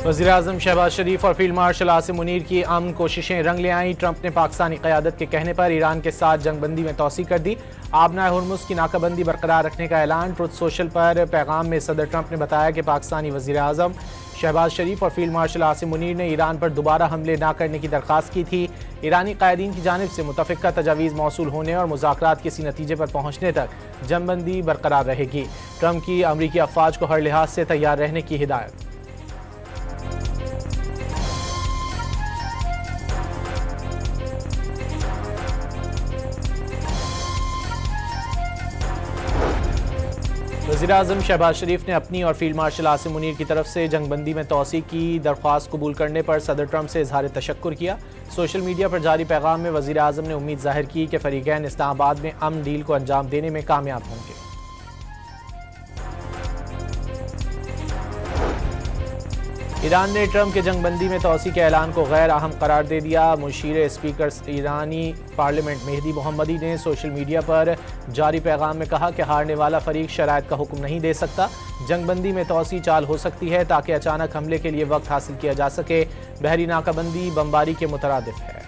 वज़ीर-ए-आज़म शहबाज शरीफ और field marshal Asim Munir की अमन कोशिशें रंग ले आईं। ट्रंप ने पाकिस्तानी क़यादत के कहने पर ईरान के साथ जंगबंदी में तोसी कर दी। आबनाए हुर्मुज़ की नाकाबंदी बरकरार रखने का ऐलान। ट्रुथ सोशल पर पैगाम में सदर ट्रंप ने बताया कि पाकिस्तानी वज़ीर-ए-आज़म शहबाज शरीफ और फील्ड मार्शल आसिम मुनीर ने ईरान पर दोबारा हमले न करने की दरख्वास्त की थी। ईरानी क़ायदीन की जानिब से मुतफ़िक़ा तजावीज़ मौसूल होने और मुज़ाकरात किसी नतीजे पर पहुँचने तक जंगबंदी बरकरार रहेगी। ट्रंप की अमरीकी अफ़वाज को हर लिहाज से तैयार रहने की हिदायत। वज़ीर-ए-आज़म शहबाज शरीफ ने अपनी और फील्ड मार्शल आसिम मुनीर की तरफ से जंगबंदी में तोसी की दरख्वास्त कबूल करने पर सदर ट्रंप से इजहार तशक्कुर किया। सोशल मीडिया पर जारी पैगाम में वज़ीर-ए-आज़म ने उम्मीद जाहिर की कि फ़रीक़ैन इस्लामाबाद में अमन डील को अंजाम देने में कामयाब होंगे। ईरान ने ट्रंप के जंगबंदी में तोसी के ऐलान को गैर अहम करार दे दिया। मुशीर स्पीकर ईरानी पार्लियामेंट मेहदी मोहम्मदी ने सोशल मीडिया पर जारी पैगाम में कहा कि हारने वाला फरीक शराइत का हुक्म नहीं दे सकता। जंगबंदी में तोसी चाल हो सकती है ताकि अचानक हमले के लिए वक्त हासिल किया जा सके। बहरी नाकाबंदी बमबारी के मुतरादिफ है।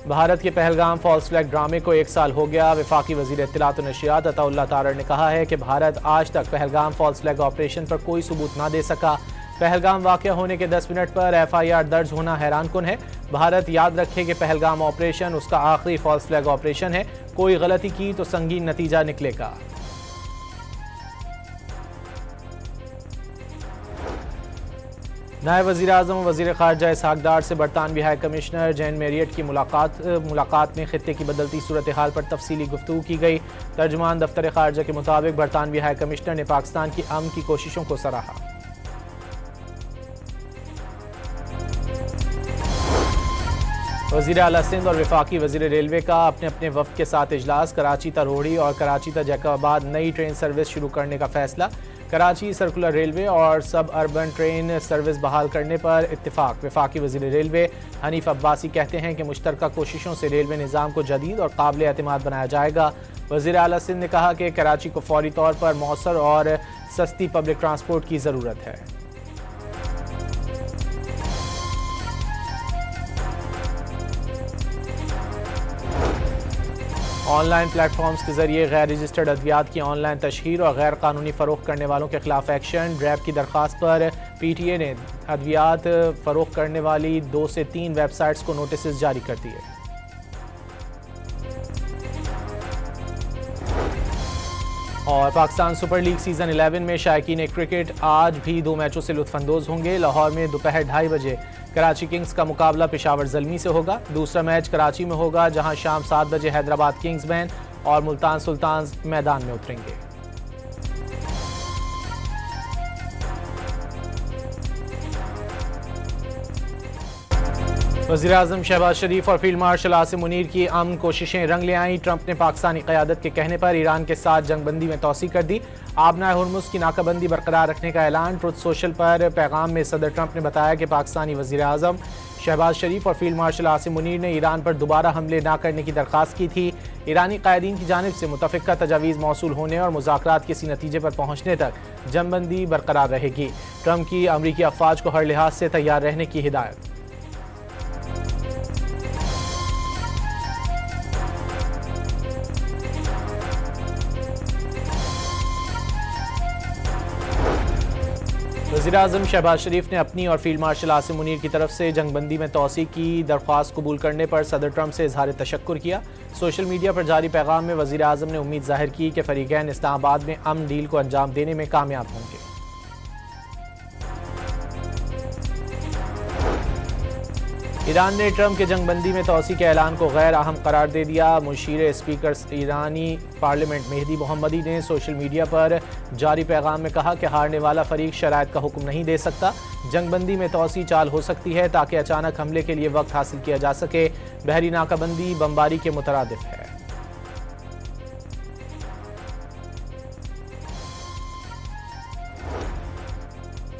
भारत के पहलगाम फॉल्स फ्लैग ड्रामे को 1 साल हो गया। वफाकी वज़ीर इत्तलात व नशियात अताउल्लाह तारड़ ने कहा है कि भारत आज तक पहलगाम फॉल्स फ्लैग ऑपरेशन पर कोई सबूत ना दे सका। पहलगाम वाक़या होने के 10 मिनट पर FIR दर्ज होना हैरानकुन है। भारत याद रखे कि पहलगाम ऑपरेशन उसका आखिरी फॉल्स फ्लैग ऑपरेशन है। कोई गलती की तो संगीन नतीजा निकलेगा। नायब वज़ीर-ए-आज़म और वज़ीर ख़ारजा इसहाक़ डार से बरतानवी हाई कमिश्नर जैन मैरियट की मुलाकात में ख़ित्ते की बदलती सूरत हाल पर तफसीली गुफ्तगू की गई। तर्जुमान दफ्तर ख़ारजा के मुताबिक बरतानवी हाई कमिश्नर ने पाकिस्तान की अमन की कोशिशों को सराहा। वज़ीर आला सिंध और वफाकी वज़ीर रेलवे का अपने अपने वफ़द के साथ इजलास। कराची ता रोहड़ी और कराची ता जैकबाबाद नई ट्रेन सर्विस शुरू करने का फैसला। कराची सर्कुलर रेलवे और सब अर्बन ट्रेन सर्विस बहाल करने पर इत्तिफाक। वफाकी वज़ीर रेलवे हनीफ अब्बासी कहते हैं कि मुश्तरका कोशिशों से रेलवे निज़ाम को जदीद और काबिल एतमाद बनाया जाएगा। वज़ीर आला सिंध ने कहा कि कराची को फौरी तौर पर मौसर और सस्ती पब्लिक ट्रांसपोर्ट की ज़रूरत है। ऑनलाइन प्लेटफॉर्म्स के जरिए गैर रजिस्टर्ड अद्वियात की ऑनलाइन तशहीर और गैर कानूनी फ़रोख्त करने वालों के खिलाफ एक्शन। रैब की दरख्वास्त पर PTA ने अद्वियात फ़रोख्त करने वाली 2 से 3 वेबसाइट्स को नोटिस जारी कर दिए। और पाकिस्तान सुपर लीग सीज़न 11 में शायकीन क्रिकेट आज भी 2 मैचों से लुत्फ़अंदोज़ होंगे। लाहौर में दोपहर 2:30 बजे कराची किंग्स का मुकाबला पेशावर ज़ल्मी से होगा। दूसरा मैच कराची में होगा जहां शाम 7 बजे हैदराबाद किंग्समैन और मुल्तान सुल्तान्स मैदान में उतरेंगे। वज़ीर-ए-आज़म शहबाज शरीफ और फील्ड मार्शल आसिम मुनीर की अमन कोशिशें रंग ले आईं। ट्रंप ने पाकिस्तानी क़यादत के कहने पर ईरान के साथ जंगबंदी में तोसी कर दी। आबनाए हुर्मुज़ की नाकाबंदी बरकरार रखने का ऐलान। ट्रुथ सोशल पर पैगाम में सदर ट्रंप ने बताया कि पाकिस्तानी वज़ीर-ए-आज़म शहबाज शरीफ और फील्ड मार्शल आसिम मुनीर ने ईरान पर दोबारा हमले न करने की दरख्वास्त की थी। ईरानी क़ायदीन की जानिब से मुतफ़िक़ा तजावीज़ मौसूल होने और मुज़ाकरात किसी नतीजे पर पहुँचने तक जंगबंदी बरकरार रहेगी। ट्रंप की अमरीकी अफ़वाज को हर लिहाज से तैयार रहने की हिदायत। वज़ीर-ए-आज़म शहबाज शरीफ ने अपनी और फील्ड मार्शल आसिम मुनीर की तरफ से जंगबंदी में तोसी की दरख्वास्त कबूल करने पर सदर ट्रंप से इजहार तशक्कुर किया। सोशल मीडिया पर जारी पैगाम में वज़ीर-ए-आज़म ने उम्मीद जाहिर की कि फ़रीक़ैन इस्लामाबाद में अमन डील को अंजाम देने में कामयाब होंगे। ईरान ने ट्रंप के जंगबंदी में तोसी के ऐलान को गैर अहम करार दे दिया। मुशीर स्पीकर ईरानी पार्लियामेंट मेहदी मोहम्मदी ने सोशल मीडिया पर जारी पैगाम में कहा कि हारने वाला फरीक शराइत का हुक्म नहीं दे सकता। जंगबंदी में तोसी चाल हो सकती है ताकि अचानक हमले के लिए वक्त हासिल किया जा सके। बहरी नाकाबंदी बमबारी के मुतरादिफ है।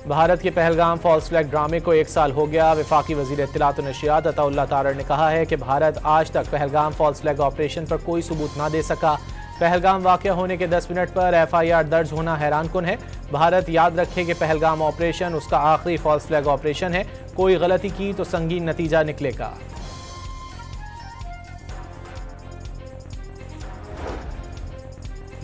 भारत के पहलगाम फॉल्स फ्लैग ड्रामे को 1 साल हो गया। वफाकी वज़ीर इत्तलात व नशियात अताउल्लाह तारड़ ने कहा है कि भारत आज तक पहलगाम फॉल्स फ्लैग ऑपरेशन पर कोई सबूत ना दे सका। पहलगाम वाक़या होने के 10 मिनट पर FIR दर्ज होना हैरानकुन है। भारत याद रखे कि पहलगाम ऑपरेशन उसका आखिरी फॉल्स फ्लैग ऑपरेशन है। कोई गलती की तो संगीन नतीजा निकलेगा।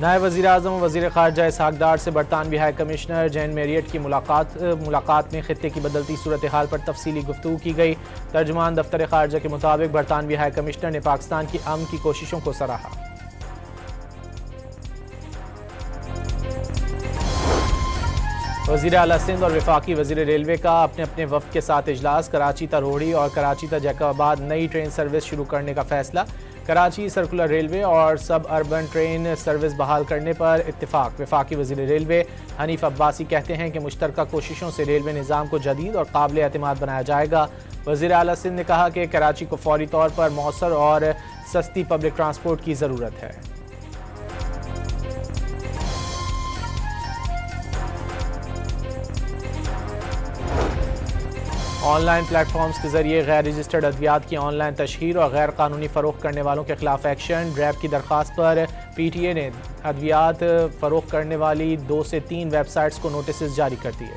नायब वज़ीर-ए-आज़म और वज़ीर ख़ारजा इसहाक़ डार से बरतानवी हाई कमिश्नर जैन मैरियट की मुलाकात में ख़ित्ते की बदलती सूरत हाल पर तफसीली गुफ्तगू की गई। तर्जुमान दफ्तर ख़ारजा के मुताबिक बरतानवी हाई कमिश्नर ने पाकिस्तान की अमन की कोशिशों को सराहा। वज़ीर आला सिंध और वफाकी वज़ीर रेलवे का अपने अपने वफ़द के साथ इजलास। कराची ता रोहड़ी और कराची ता जैकबाबाद नई ट्रेन सर्विस शुरू करने का फैसला। कराची सर्कुलर रेलवे और सब अर्बन ट्रेन सर्विस बहाल करने पर इत्तिफाक। वफाकी वज़ीर रेलवे हनीफ अब्बासी कहते हैं कि मुश्तरका कोशिशों से रेलवे निज़ाम को जदीद और काबिल एतमाद बनाया जाएगा। वज़ीर आला सिंध ने कहा कि कराची को फौरी तौर पर मौसर और सस्ती पब्लिक ट्रांसपोर्ट की ज़रूरत है। ऑनलाइन प्लेटफॉर्म्स के जरिए गैर रजिस्टर्ड अद्वियात की ऑनलाइन तशहीर और गैर कानूनी फ़रोख्त करने वालों के खिलाफ एक्शन। रैब की दरख्वास्त पर PTA ने अद्वियात फ़रोख्त करने वाली 2 से 3 वेबसाइट्स को नोटिस जारी कर दिए।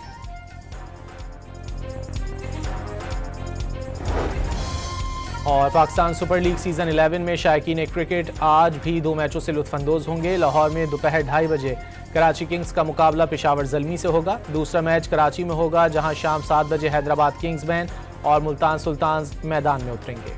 और पाकिस्तान सुपर लीग सीज़न 11 में शायकीन क्रिकेट आज भी 2 मैचों से लुत्फ़अंदोज़ होंगे। लाहौर में दोपहर 2:30 बजे कराची किंग्स का मुकाबला पेशावर ज़ल्मी से होगा। दूसरा मैच कराची में होगा, जहां शाम 7 बजे हैदराबाद किंग्समैन और मुल्तान सुल्तान्स मैदान में उतरेंगे।